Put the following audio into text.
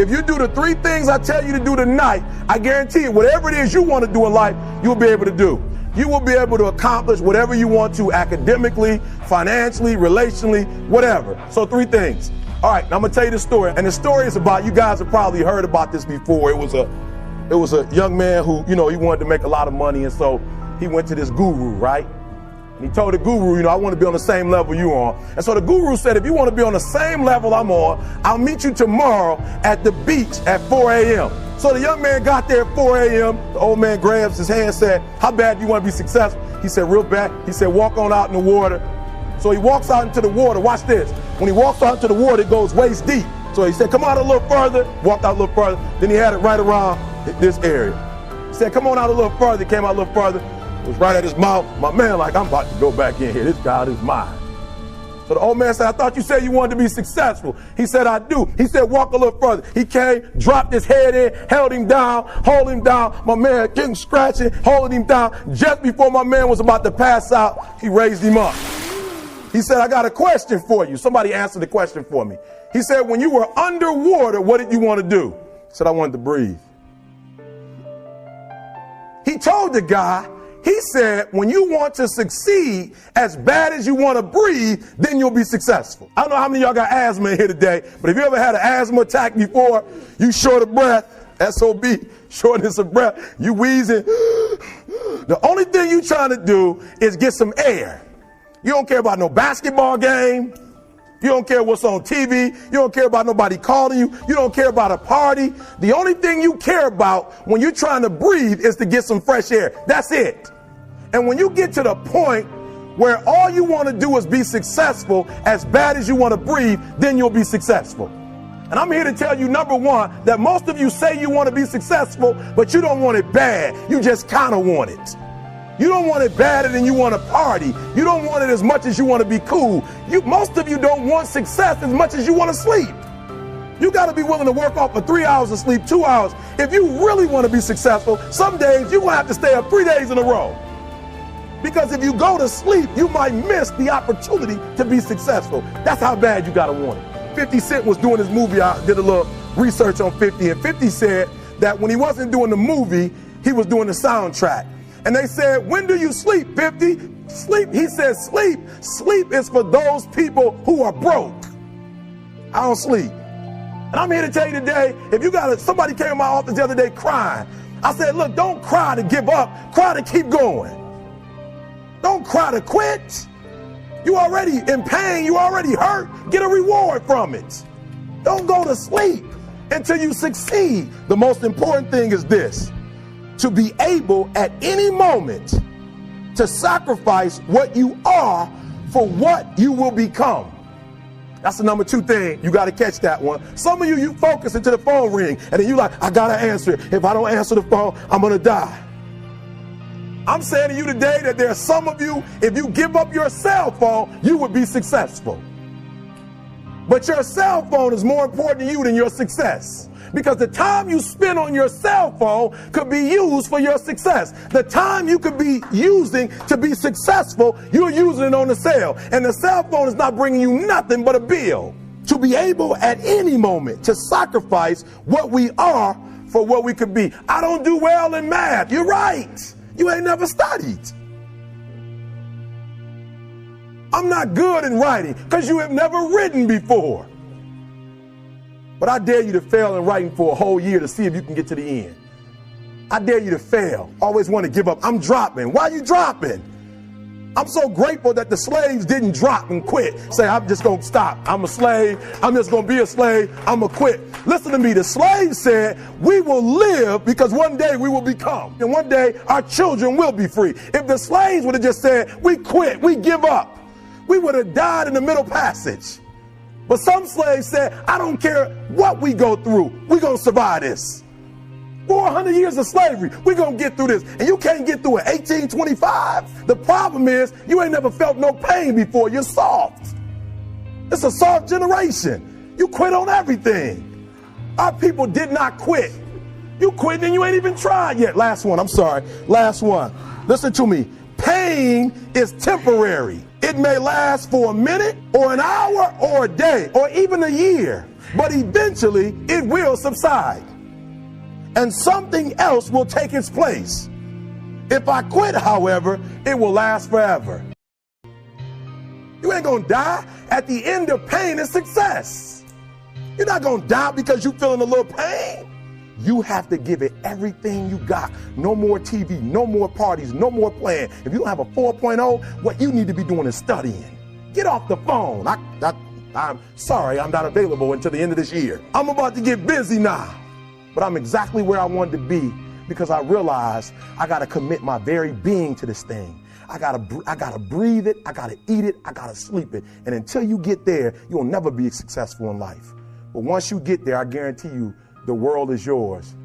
If you do the 3 things I tell you to do tonight, I guarantee you, whatever it is you want to do in life, you'll be able to do. You will be able to accomplish whatever you want to academically, financially, relationally, whatever. So 3 things. All right, now I'm going to tell you the story. And the story is about, you guys have probably heard about this before. It was a young man who, he wanted to make a lot of money. And so he went to this guru, right? And he told the guru, I want to be on the same level you're on. And so the guru said, if you want to be on the same level I'm on, I'll meet you tomorrow at the beach at 4 a.m. So the young man got there at 4 a.m. The old man grabs his hand and said, how bad do you want to be successful? He said, real bad. He said, walk on out in the water. So he walks out into the water. Watch this. When he walks out into the water, it goes waist deep. So he said, come out a little further. Walked out a little further. Then he had it right around this area. He said, come on out a little further. He came out a little further. It was right at his mouth. My man, like, I'm about to go back in here. This God is mine. So the old man said, I thought you said you wanted to be successful. He said, I do. He said, walk a little further. He came, dropped his head in, held him down, hold him down. My man getting scratching, holding him down. Just before my man was about to pass out, he raised him up. He said, I got a question for you. Somebody answered the question for me. He said, when you were underwater, what did you want to do? He said, I wanted to breathe. He told the guy, he said, when you want to succeed as bad as you want to breathe, then you'll be successful. I don't know how many of y'all got asthma in here today, but if you ever had an asthma attack before, you short of breath, SOB, shortness of breath, you wheezing. The only thing you trying to do is get some air. You don't care about no basketball game. You don't care what's on TV. You don't care about nobody calling you. You don't care about a party. The only thing you care about when you're trying to breathe is to get some fresh air. That's it. And when you get to the point where all you want to do is be successful as bad as you want to breathe, then you'll be successful. And I'm here to tell you, number one, that most of you say you want to be successful, but you don't want it bad. You just kind of want it. You don't want it badder than you want to party. You don't want it as much as you want to be cool. Most of you don't want success as much as you want to sleep. You got to be willing to work off for 3 hours of sleep, 2 hours. If you really want to be successful, some days you're going to have to stay up 3 days in a row. Because if you go to sleep, you might miss the opportunity to be successful. That's how bad you got to want it. 50 Cent was doing his movie. I did a little research on 50, and 50 said that when he wasn't doing the movie, he was doing the soundtrack. And they said, when do you sleep, 50? Sleep. He said, sleep. Sleep is for those people who are broke. I don't sleep. And I'm here to tell you today, if you got somebody came to my office the other day crying. I said, look, don't cry to give up. Cry to keep going. Don't cry to quit. You already in pain. You already hurt. Get a reward from it. Don't go to sleep until you succeed. The most important thing is this: to be able at any moment to sacrifice what you are for what you will become. That's the number 2 thing. You got to catch that one. Some of you focus until the phone ring, and then you like, I got to answer it. If I don't answer the phone, I'm going to die. I'm saying to you today that there are some of you, if you give up your cell phone, you would be successful. But your cell phone is more important to you than your success. Because the time you spend on your cell phone could be used for your success. The time you could be using to be successful, you're using it on the cell. And the cell phone is not bringing you nothing but a bill. To be able at any moment to sacrifice what we are for what we could be. I don't do well in math. You're right. You ain't never studied. I'm not good in writing because you have never written before. But I dare you to fail in writing for a whole year to see if you can get to the end. I dare you to fail. Always want to give up. I'm dropping. Why are you dropping? I'm so grateful that the slaves didn't drop and quit. Say, I'm just going to stop. I'm a slave. I'm just going to be a slave. I'm going to quit. Listen to me. The slaves said, we will live because one day we will become. And one day our children will be free. If the slaves would have just said, we quit, we give up, we would have died in the Middle Passage. But some slaves said, I don't care what we go through. We're going to survive this. 400 years of slavery. We're going to get through this. And you can't get through it. 1825. The problem is you ain't never felt no pain before. You're soft. It's a soft generation. You quit on everything. Our people did not quit. You quit and you ain't even tried yet. Last one. I'm sorry. Last one. Listen to me. Pain is temporary. It may last for a minute or an hour or a day or even a year. but eventually it will subside. And something else will take its place. If I quit, however, it will last forever. You ain't gonna die. At the end of pain is success. You're not gonna die because you're feeling a little pain. You have to give it everything you got. No more TV, no more parties, no more playing. If you don't have a 4.0, what you need to be doing is studying. Get off the phone. I'm sorry, I'm not available until the end of this year. I'm about to get busy now. But I'm exactly where I wanted to be because I realized I got to commit my very being to this thing. I gotta breathe it, I gotta eat it, I gotta sleep it. And until you get there, you'll never be successful in life. But once you get there, I guarantee you, the world is yours.